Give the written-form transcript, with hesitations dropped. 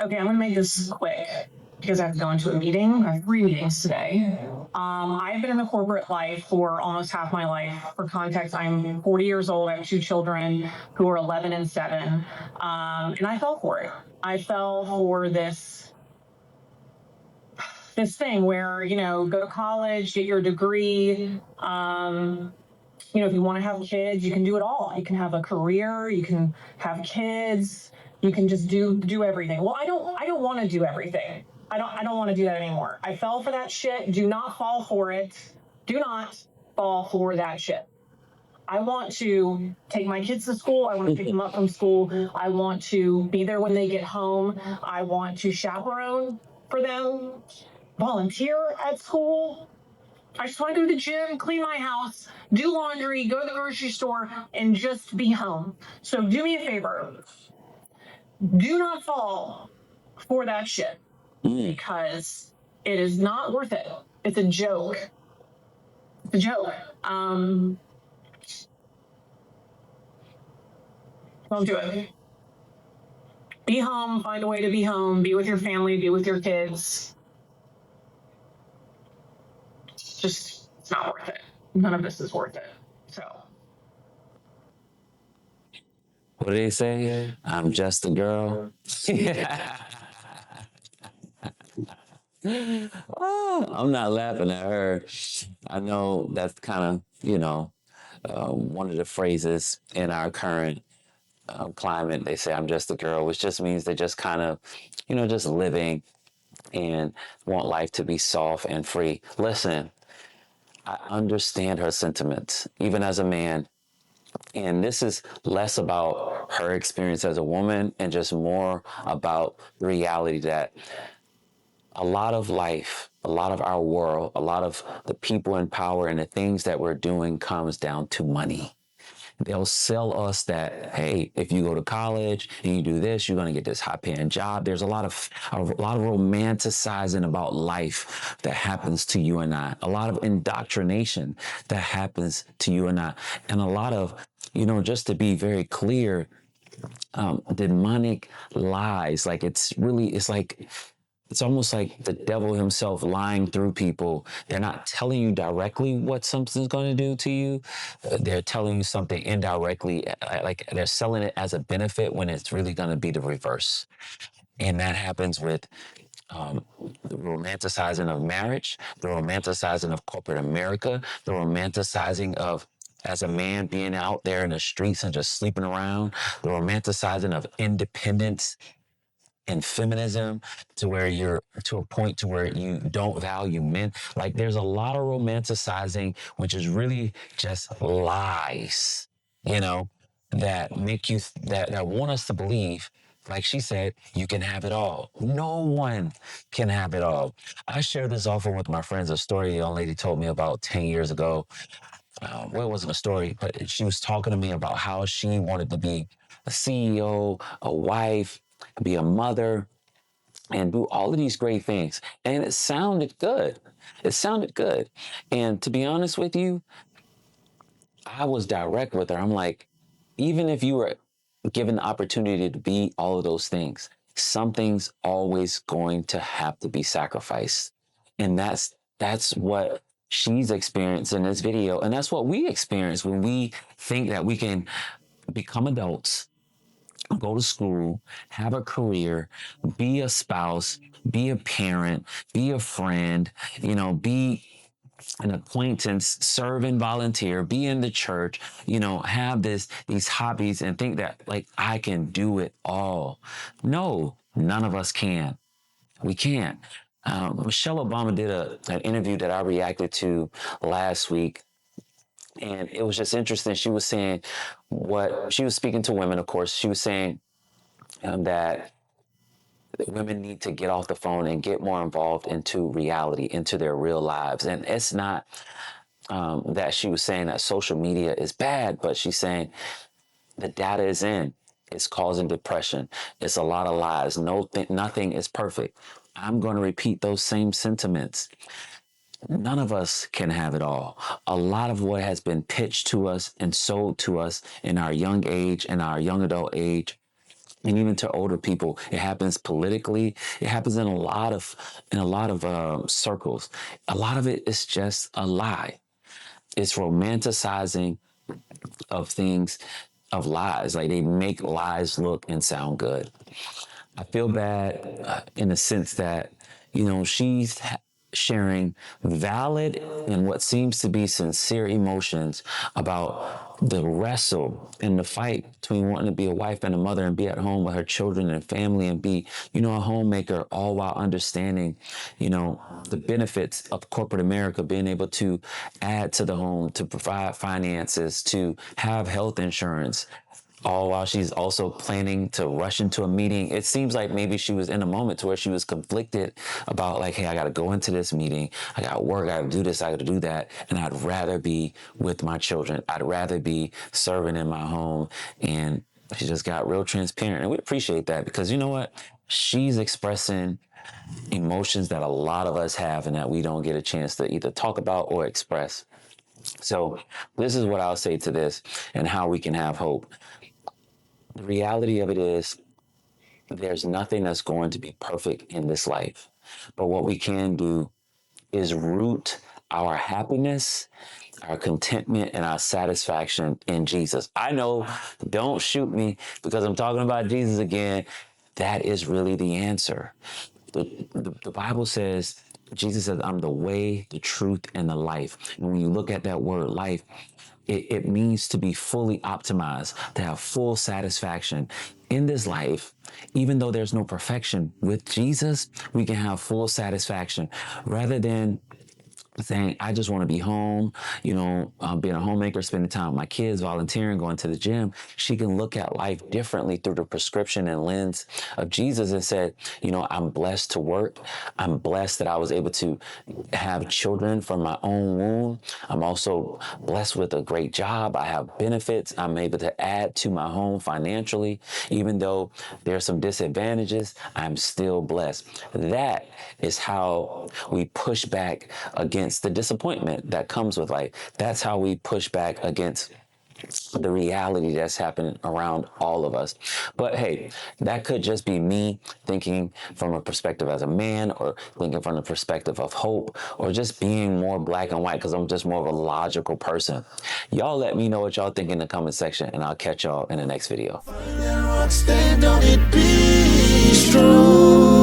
Okay, I'm gonna make this quick because I have to go into a meeting. I have 3 meetings today. I've been in the corporate life for almost half my life. For context, I'm 40 years old. I have 2 children who are 11 and 7. And I fell for it. I fell for this thing where, go to college, get your degree. If you want to have kids, you can do it all. You can have a career, you can have kids, you can just do everything. Well, I don't want to do everything. I don't want to do that anymore. I fell for that shit. Do not fall for it. Do not fall for that shit. I want to take my kids to school. I want to pick them up from school. I want to be there when they get home. I want to chaperone for them, volunteer at school. I just want to go to the gym, clean my house, do laundry, go to the grocery store, and just be home. So do me a favor. Do not fall for that shit because it is not worth it. It's a joke. It's a joke. Don't do it. Be home, find a way to be home, be with your family, be with your kids. Just, it's not worth it. None of this is worth it. So. What do they say? I'm just a girl. I'm not laughing at her. I know that's kind of, one of the phrases in our current climate. They say, I'm just a girl, which just means they just kind of, just living and want life to be soft and free. Listen, I understand her sentiments, even as a man. And this is less about her experience as a woman and just more about the reality that a lot of life, a lot of our world, a lot of the people in power and the things that we're doing comes down to money. They'll sell us that, hey, if you go to college and you do this, you're going to get this high-paying job. There's a lot of romanticizing about life that happens to you and I. A lot of indoctrination that happens to you and I. And a lot of, just to be very clear, demonic lies. Like it's almost like the devil himself lying through people. They're not telling you directly what something's going to do to you. They're telling you something indirectly, like they're selling it as a benefit when it's really going to be the reverse. And that happens with the romanticizing of marriage, the romanticizing of corporate America, the romanticizing of as a man being out there in the streets and just sleeping around, the romanticizing of independence and feminism to where you're to a point to where you don't value men. Like there's a lot of romanticizing, which is really just lies, that make you, that want us to believe, like she said, you can have it all. No one can have it all. I share this often with my friends, a story a young lady told me about 10 years ago. Well, it wasn't a story, but she was talking to me about how she wanted to be a CEO, a wife, be a mother, and do all of these great things. And it sounded good. It sounded good. And to be honest with you, I was direct with her. I'm like, even if you were given the opportunity to be all of those things, something's always going to have to be sacrificed. And that's what she's experienced in this video. And that's what we experience when we think that we can become adults, go to school, have a career, be a spouse, be a parent, be a friend, be an acquaintance, serve and volunteer, be in the church, have these hobbies and think that like I can do it all. No, none of us can. We can't. Michelle Obama did an interview that I reacted to last week. And it was just interesting. She was saying what she was speaking to women, of course. She was saying that women need to get off the phone and get more involved into reality, into their real lives. And it's not that she was saying that social media is bad, but she's saying the data is in. It's causing depression. It's a lot of lies. Nothing is perfect. I'm going to repeat those same sentiments. None of us can have it all. A lot of what has been pitched to us and sold to us in our young age and our young adult age And even to older people, it happens politically. It happens in a lot of circles. A lot of it is just a lie. It's romanticizing of things, of lies. Like they make lies look and sound good. I feel bad in the sense that, she's sharing valid and what seems to be sincere emotions about the wrestle and the fight between wanting to be a wife and a mother and be at home with her children and family and be, a homemaker, all while understanding, the benefits of corporate America, being able to add to the home, to provide finances, to have health insurance, all while she's also planning to rush into a meeting. It seems like maybe she was in a moment to where she was conflicted about like, hey, I got to go into this meeting. I got to work. I got to do this. I got to do that. And I'd rather be with my children. I'd rather be serving in my home. And she just got real transparent. And we appreciate that because you know what? She's expressing emotions that a lot of us have and that we don't get a chance to either talk about or express. So this is what I'll say to this and how we can have hope. The reality of it is there's nothing that's going to be perfect in this life. But what we can do is root our happiness, our contentment, and our satisfaction in Jesus. I know, don't shoot me because I'm talking about Jesus again. That is really the answer. The Bible says, Jesus says, I'm the way, the truth, and the life. And when you look at that word life, it means to be fully optimized, to have full satisfaction in this life. Even though there's no perfection, with Jesus, we can have full satisfaction rather than saying, I just want to be home, being a homemaker, spending time with my kids, volunteering, going to the gym. She can look at life differently through the prescription and lens of Jesus and said, I'm blessed to work. I'm blessed that I was able to have children from my own womb. I'm also blessed with a great job. I have benefits. I'm able to add to my home financially. Even though there's some disadvantages, I'm still blessed. That is how we push back against the disappointment that comes with life. That's how we push back against the reality that's happening around all of us. But hey, that could just be me thinking from a perspective as a man, or thinking from the perspective of hope, or just being more black and white because I'm just more of a logical person. Y'all let me know what y'all think in the comment section, and I'll catch y'all in the next video. Stand on it, be strong.